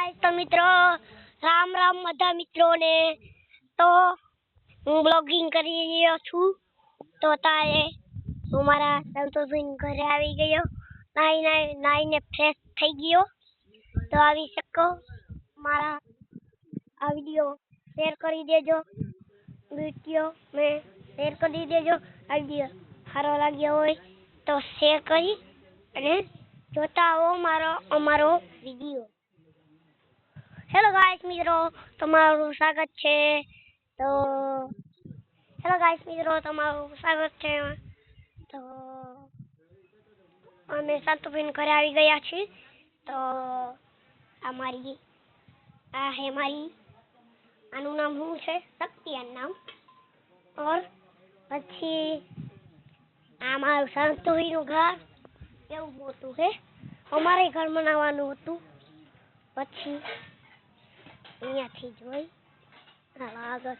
Guys તો મિત્રો રામ રામ બધા મિત્રોને તો હું બ્લોગિંગ કરી રહ્યો છું તો તારે હું મારા સંતોષભાઈ ઘરે આવી ગયો નાઈને ફ્રેશ થઈ ગયો તો આવી શકો મારા આ વિડિયો શેર કરી દેજો વિડિયો મે શેર કરી દેજો આ વિડિયો સારો લાગ્યો હોય તો શેર કરી અને જોતા હો અમારો વિડિયો। હેલો ગાઈસ મિત્રો તમારું સ્વાગત છે તો અમે સંતોષભાઈ ઘરે આવી ગયા છીએ તો આનું નામ શું છે શક્તિયાન નામ और પછી આ મારું સંતોષભાઈનું ઘર કેવું મોટું છે અમારે ઘર બનાવવાનું હતું પછી અહીંયાથી જોઈ આગળ